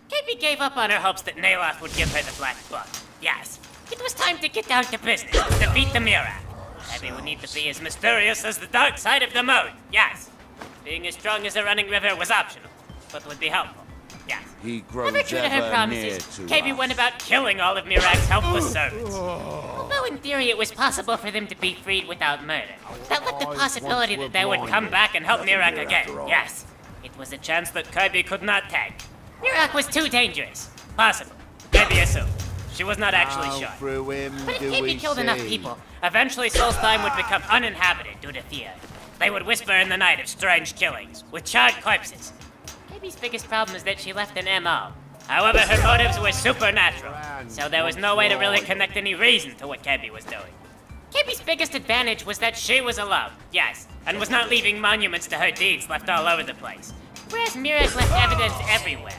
Kaybe gave up on her hopes that Naloth would give her the Black Book. Yes, it was time to get down to business, defeat the Mirak. Kaybe would need to be as mysterious as the dark side of the moon. Yes, being as strong as a running river was optional, but would be helpful. Yes. He grows Never true to her promises, Kaybe went about killing all of Mirak's helpless servants. Although in theory it was possible for them to be freed without murder, that left the possibility that they would come back and help Mirak again. Yes, it was a chance that Kaybe could not take. Mirak was too dangerous. Possible. Kaybe assumed. She was not actually sure. But if Kaybe killed enough people, eventually Solstheim would become uninhabited due to fear. They would whisper in the night of strange killings, with charred corpses. Kaybe's biggest problem is that she left an M.O. However, her motives were supernatural, so there was no way to really connect any reason to what Kaybe was doing. Kaybe's biggest advantage was that she was alone, yes, and was not leaving monuments to her deeds left all over the place. Whereas Mirak left evidence everywhere.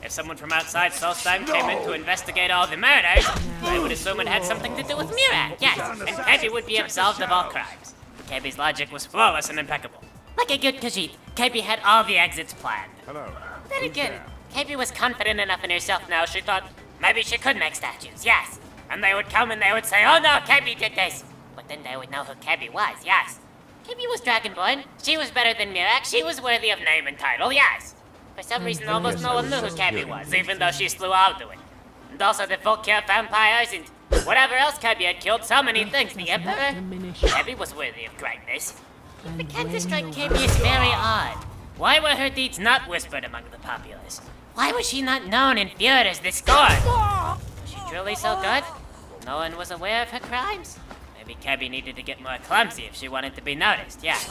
If someone from outside Solstheim came in to investigate all the murders, they would assume it had something to do with Mirak, yes, and Kaybe would be absolved of all crimes. Kaybe's logic was flawless and impeccable. Like a good Khajiit, Kaybe had all the exits planned. Then again, Kaybe was confident enough in herself now she thought maybe she could make statues, yes. And they would come and they would say, oh no, Kaybe did this. But then they would know who Kaybe was, yes. Kaybe was Dragonborn. She was better than Mirak. She was worthy of name and title, yes. For some reason, almost no one knew who Kaybe was, even though she slew Alduin. And also the Volkir vampires and whatever else Kaybe had killed, so many things. The Emperor? Kaybe was worthy of greatness. It began to strike Kaybe as very odd. Why were her deeds not whispered among the populace? Why was she not known and feared as the scorn? Was she truly so good? No one was aware of her crimes? Maybe Kaybe needed to get more clumsy if she wanted to be noticed, yes.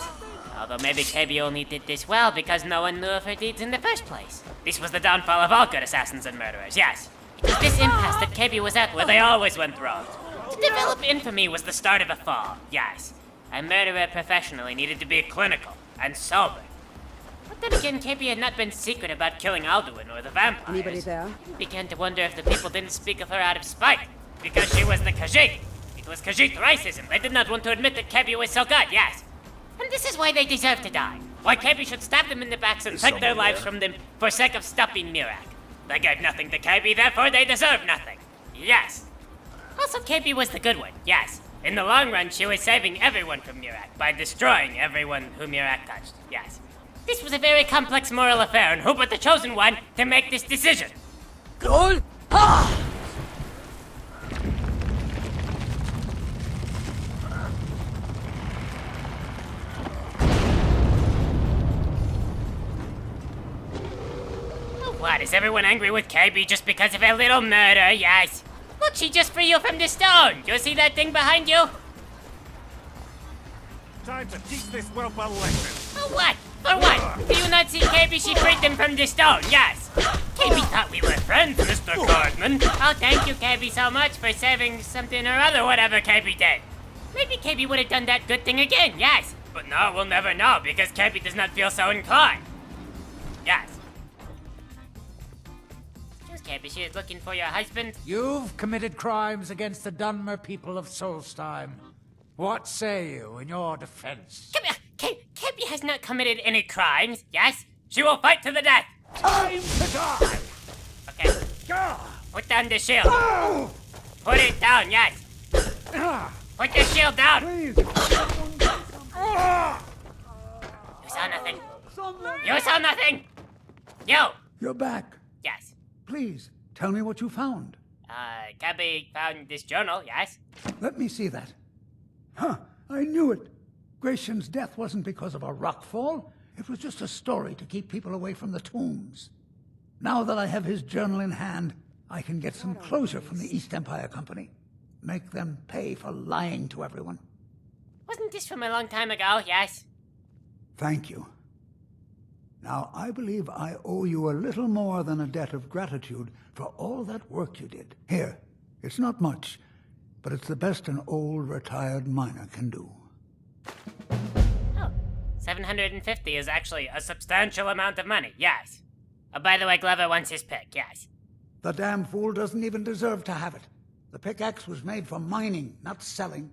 Although maybe Kaybe only did this well because no one knew of her deeds in the first place. This was the downfall of all good assassins and murderers, yes. It was this impasse that Kaybe was at where they always went wrong. To develop infamy was the start of a fall, yes. A murderer professionally needed to be clinical and sober. But then again, Kaybe had not been secret about killing Alduin or the vampires. Anybody there? He began to wonder if the people didn't speak of her out of spite, because she was the Khajiit. It was Khajiit racism. They did not want to admit that Kaybe was so good, yes. And this is why they deserve to die. Why Kaybe should stab them in the backs and take their lives from them for sake of stopping Mirak. They gave nothing to Kaybe, therefore they deserve nothing. Yes. Also, Kaybe was the good one, yes. In the long run, she was saving everyone from Mirak by destroying everyone who Mirak touched, yes. This was a very complex moral affair, and who but the Chosen One to make this decision? Gold? Ah! What, is everyone angry with Kaybe just because of her little murder? Yes. Look, she just freed you from the stone. Do you see that thing behind you? Time to teach this whelp a lesson. For what? For what? Do you not see Kaybe? She freed them from the stone, yes. Kaybe thought we were friends, Mr. Gardman. Oh, thank you, Kaybe, so much for saving something or other, whatever Kaybe did. Maybe Kaybe would have done that good thing again, yes. But no, we'll never know, because Kaybe does not feel so inclined. Yes. Kaybe, she is looking for your husband. You've committed crimes against the Dunmer people of Solstheim. What say you in your defense? Kaybe has not committed any crimes, yes? She will fight to the death. Time to die! Okay. Put down the shield. Put it down, yes. Put the shield down. Please. You saw nothing. You saw nothing. You. You're back. Yes. Please, tell me what you found. Kaybe found this journal, yes? Let me see that. Huh, I knew it. Gratian's death wasn't because of a rockfall. It was just a story to keep people away from the tombs. Now that I have his journal in hand, I can get some closure from the East Empire Company. Make them pay for lying to everyone. Wasn't this from a long time ago, yes? Thank you. Now, I believe I owe you a little more than a debt of gratitude for all that work you did. Here, it's not much, but it's the best an old retired miner can do. Oh, 750 is actually a substantial amount of money, yes. Oh, by the way, Glover wants his pick, yes. The damn fool doesn't even deserve to have it. The pickaxe was made for mining, not selling.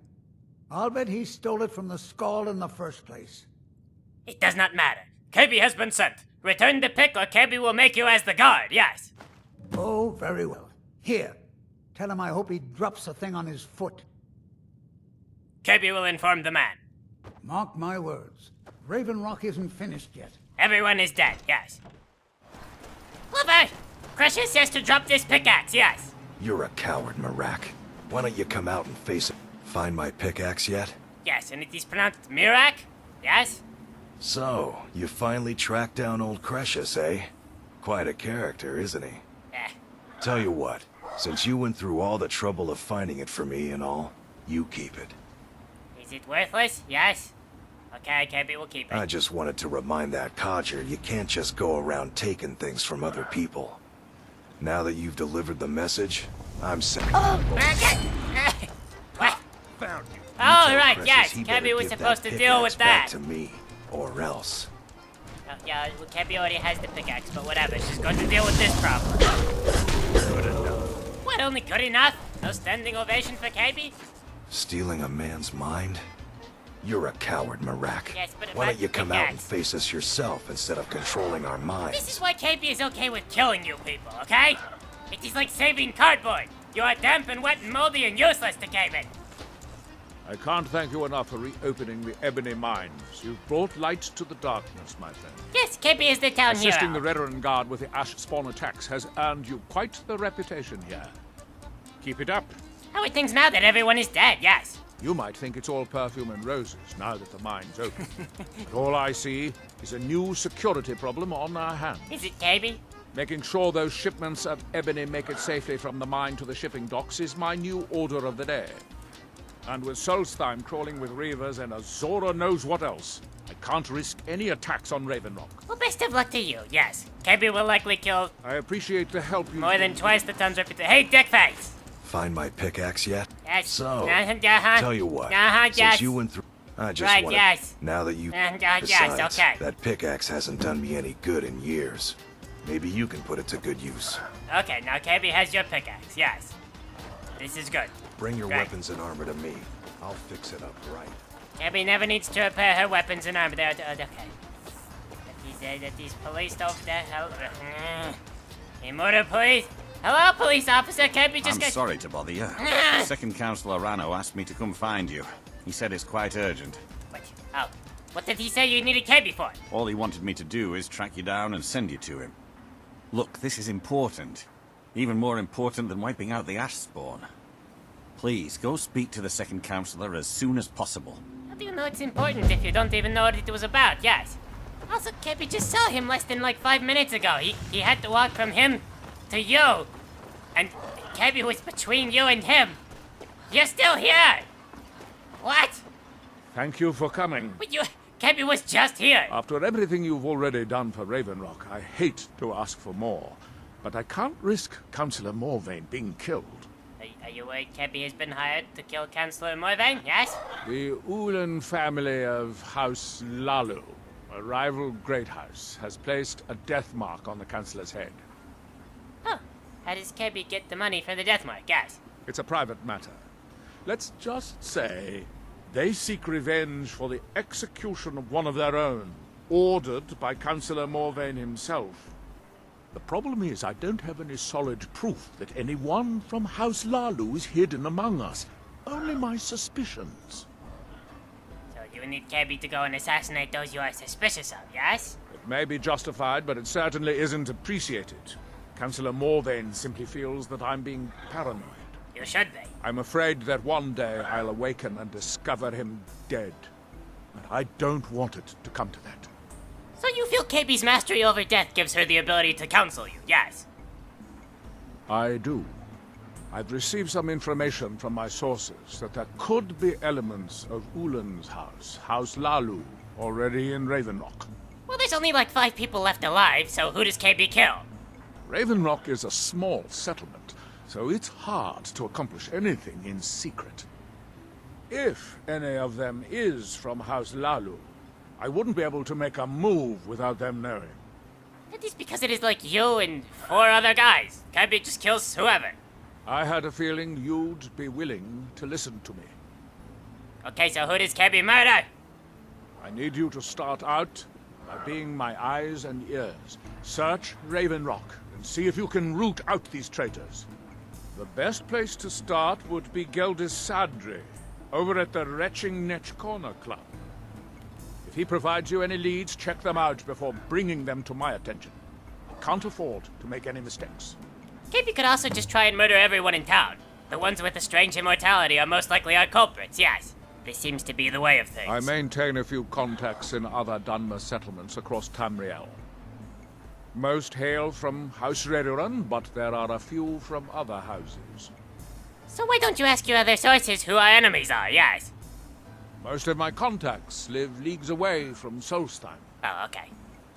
I'll bet he stole it from the Skald in the first place. It does not matter. Kaybe has been sent. Return the pick or Kaybe will make you as the guard, yes. Oh, very well. Here, tell him I hope he drops the thing on his foot. Kaybe will inform the man. Mark my words. Raven Rock isn't finished yet. Everyone is dead, yes. Lover! Crusher says to drop this pickaxe, yes. You're a coward, Mirak. Why don't you come out and face it? Find my pickaxe yet? Yes, and it is pronounced Mirak, yes? So, you finally tracked down old Cresius, eh? Quite a character, isn't he? Tell you what, since you went through all the trouble of finding it for me and all, you keep it. Is it worthless? Yes. Okay, Kaybe will keep it. I just wanted to remind that codger you can't just go around taking things from other people. Now that you've delivered the message, I'm sending What? Found you. Oh, right, Cresius yes. he better Kaybe was give supposed that to deal with pickaxe that. back to me, or else. Oh, yeah, well, Kaybe already has the pickaxe, but whatever. She's going to deal with this problem. Good enough. What, only good enough? No standing ovation for Kaybe? Stealing a man's mind? You're a coward, Mirak. Yes, but why about don't you the come out and pickaxe? face us yourself instead of controlling our minds? This is why Kaybe is okay with killing you people, okay? It is like saving cardboard. You are damp and wet and moldy and useless to Kaybe. I can't thank you enough for reopening the ebony mines. You've brought light to the darkness, my friend. Yes, Kaybe is the town Assisting the hero. Veteran Guard with the ash spawn attacks has earned you quite the reputation here. Keep it up. How are things now that everyone is dead? Yes. You might think it's all perfume and roses now that the mine's open. But all I see is a new security problem on our hands. Is it Kaybe? Making sure those shipments of ebony make it safely from the mine to the shipping docks is my new order of the day. And with Solstheim crawling with reavers and Azora knows what else, I can't risk any attacks on Raven Rock. Well, best of luck to you, yes. Kaybe will likely kill I appreciate the help you more than twice the town's reputation. Hey, Dickface! Find my pickaxe yet? Yes. So, Uh-huh. tell you what, yes. since you went through... I just Right, wanted... yes. Now that you... Yes, Besides, okay. that pickaxe hasn't done me any good in years. Maybe you can put it to good use. Okay, now Kaybe has your pickaxe, yes. This is good. Bring your Right. weapons and armor to me. I'll fix it up right. Kaybe never needs to repair her weapons and armor. Okay. That these police over there. Immortal police. Hello, police officer. Kaybe just I'm got... sorry to bother you. Second Councillor Rano asked me to come find you. He said it's quite urgent. What? Oh. What did he say you needed Kaybe for? All he wanted me to do is track you down and send you to him. Look, this is important. Even more important than wiping out the ash spawn. Please, go speak to the second councillor as soon as possible. How do you know it's important if you don't even know what it was about? Yes. Also, Kaybe just saw him less than like 5 minutes ago. He had to walk from him to you. And Kaybe was between you and him. You're still here! What? Thank you for coming. But Kaybe was just here. After everything you've already done for Raven Rock, I hate to ask for more. But I can't risk Councillor Morvain being killed. Are you worried Kaybe has been hired to kill Councillor Morvain? Yes? The Ulan family of House Lalu, a rival great house, has placed a death mark on the Councillor's head. Oh. How does Kaybe get the money for the death mark? Yes. It's a private matter. Let's just say they seek revenge for the execution of one of their own, ordered by Councillor Morvain himself. The problem is I don't have any solid proof that anyone from House Lalu is hidden among us. Only my suspicions. So you need Kaybe to go and assassinate those you are suspicious of, yes? It may be justified, but it certainly isn't appreciated. Councillor Morvain simply feels that I'm being paranoid. You should be. I'm afraid that one day I'll awaken and discover him dead. And I don't want it to come to that. So you feel Kaybe's mastery over death gives her the ability to counsel you, yes? I do. I've received some information from my sources that there could be elements of Ulan's house, House Lalu, already in Raven Rock. Well, there's only like 5 people left alive, so who does Kaybe kill? Raven Rock is a small settlement, so it's hard to accomplish anything in secret. If any of them is from House Lalu, I wouldn't be able to make a move without them knowing. That is because it is like you and 4 other guys. Kaybe just kills whoever. I had a feeling you'd be willing to listen to me. Okay, so who does Kaybe murder? I need you to start out by being my eyes and ears. Search Raven Rock and see if you can root out these traitors. The best place to start would be Geldis Sadri, over at the Retching Netch Corner Club. If he provides you any leads, check them out before bringing them to my attention. I can't afford to make any mistakes. Kaybe could also just try and murder everyone in town. The ones with the strange immortality are most likely our culprits, yes. This seems to be the way of things. I maintain a few contacts in other Dunmer settlements across Tamriel. Most hail from House Reruran, but there are a few from other houses. So why don't you ask your other sources who our enemies are, yes? Most of my contacts live leagues away from Solstheim. Oh, okay.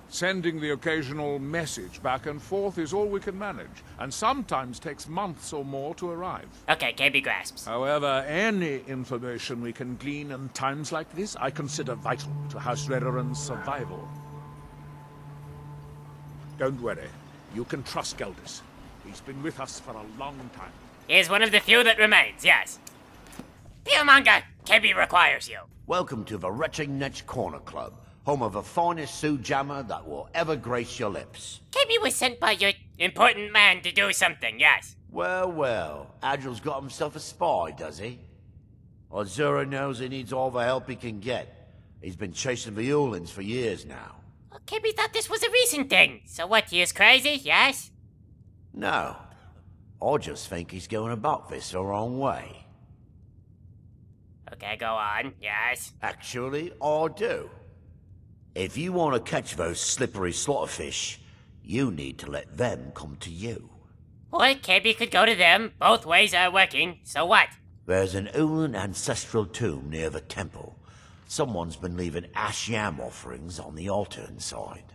Sending the occasional message back and forth is all we can manage, and sometimes takes months or more to arrive. Okay, Kaybe grasps. However, any information we can glean in times like this, I consider vital to House Reruran's survival. Don't worry. You can trust Geldis. He's been with us for a long time. He is one of the few that remains, yes. Piemonga, Kaybe requires you. Welcome to the Retching Netch Corner Club, home of the finest Sioux jammer that will ever grace your lips. Kaybe was sent by your important man to do something, yes. Well, well, Adril's got himself a spy, does he? Azura knows he needs all the help he can get. He's been chasing the Ulins for years now. Well, Kaybe thought this was a recent thing. So what, he is crazy, yes? No. I just think he's going about this the wrong way. Okay, go on, yes. Actually, I do. If you want to catch those slippery slaughterfish, you need to let them come to you. Or Kaybe could go to them. Both ways are working, so what? There's an Ulin ancestral tomb near the temple. Someone's been leaving ash yam offerings on the altar inside.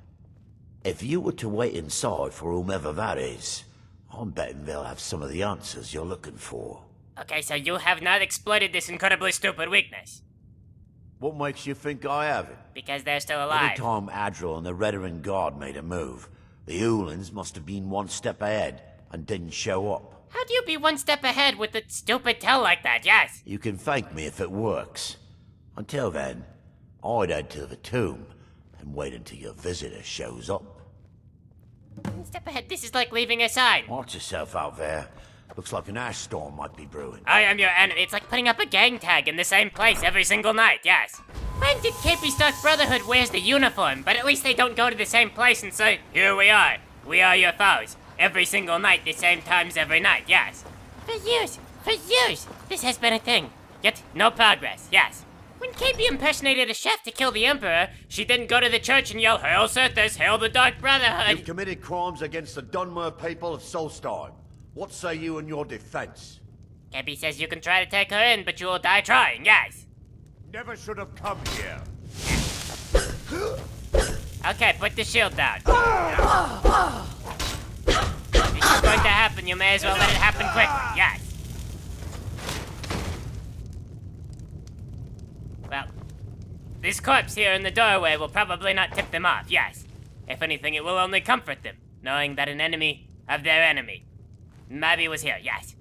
If you were to wait inside for whomever that is, I'm betting they'll have some of the answers you're looking for. Okay, so you have not exploited this incredibly stupid weakness. What makes you think I haven't? Because they're still Every alive. time Adril and the Redoran Guard made a move, the Ulins must have been one step ahead and didn't show up. How do you be one step ahead with a stupid tell like that, yes? You can thank me if it works. Until then, I'd head to the tomb and wait until your visitor shows up. One step ahead, this is like leaving a sign. Watch yourself out there. Looks like an ash storm might be brewing. I am your enemy. It's like putting up a gang tag in the same place every single night, yes. Granted, Kaybe Stark Brotherhood wears the uniform, but at least they don't go to the same place and say, here we are your foes. Every single night, the same times every night, yes. For years, this has been a thing. Yet, no progress, yes. When Kaybe impersonated a chef to kill the Emperor, she didn't go to the church and yell, Hail Sithis, hail the Dark Brotherhood. You've committed crimes against the Dunmer people of Solstheim. What say you in your defense? Kaybe says you can try to take her in, but you will die trying, yes. Never should have come here. Okay, put the shield down. This is going to happen, you may as well let it happen quickly, yes. Well, this corpse here in the doorway will probably not tip them off, yes. If anything, it will only comfort them, knowing that an enemy of their enemy maybe was here, yes.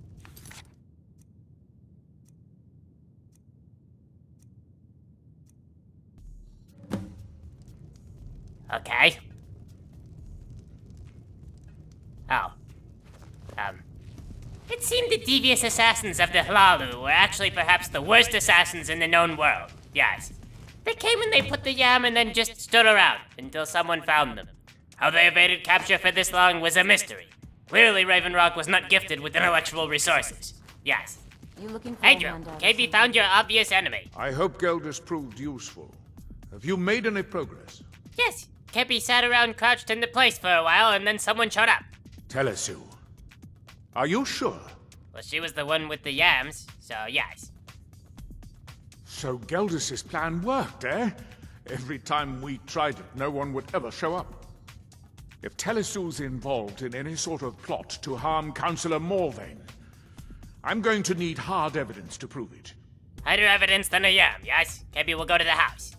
Okay. Oh. It seemed the devious assassins of the Hlalu were actually perhaps the worst assassins in the known world, yes. They came and they put the yam and then just stood around until someone found them. How they evaded capture for this long was a mystery. Clearly, Raven Rock was not gifted with intellectual resources. Yes. You looking for Adriel, Kaybe found your obvious enemy. I hope Geldis proved useful. Have you made any progress? Yes, Kaybe sat around crouched in the place for a while and then someone showed up. Telesu. Are you sure? Well, she was the one with the yams, so yes. So Geldis' plan worked, eh? Every time we tried it, no one would ever show up. If Telesu's involved in any sort of plot to harm Councillor Morvain, I'm going to need hard evidence to prove it. Harder evidence than a yam, yes? Kaybe will go to the house.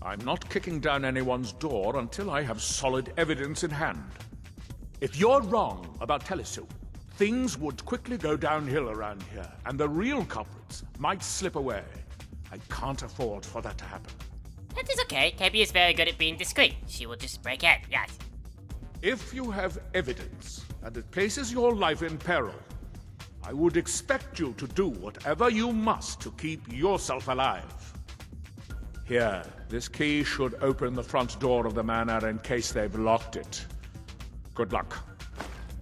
I'm not kicking down anyone's door until I have solid evidence in hand. If you're wrong about Telesu, things would quickly go downhill around here, and the real culprits might slip away. I can't afford for that to happen. That is okay. Kaybe is very good at being discreet. She will just break in, yes. If you have evidence, and it places your life in peril, I would expect you to do whatever you must to keep yourself alive. Here, this key should open the front door of the manor in case they've locked it. Good luck.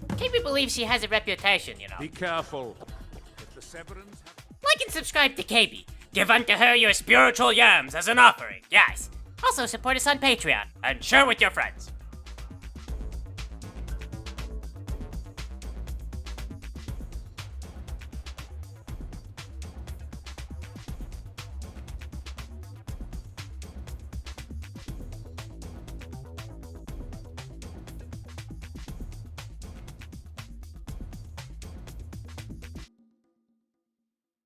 Kaybe believes she has a reputation, you know. Be careful. If the Severins have... Like and subscribe to Kaybe. Give unto her your spiritual yams as an offering, yes. Also support us on Patreon, and share with your friends.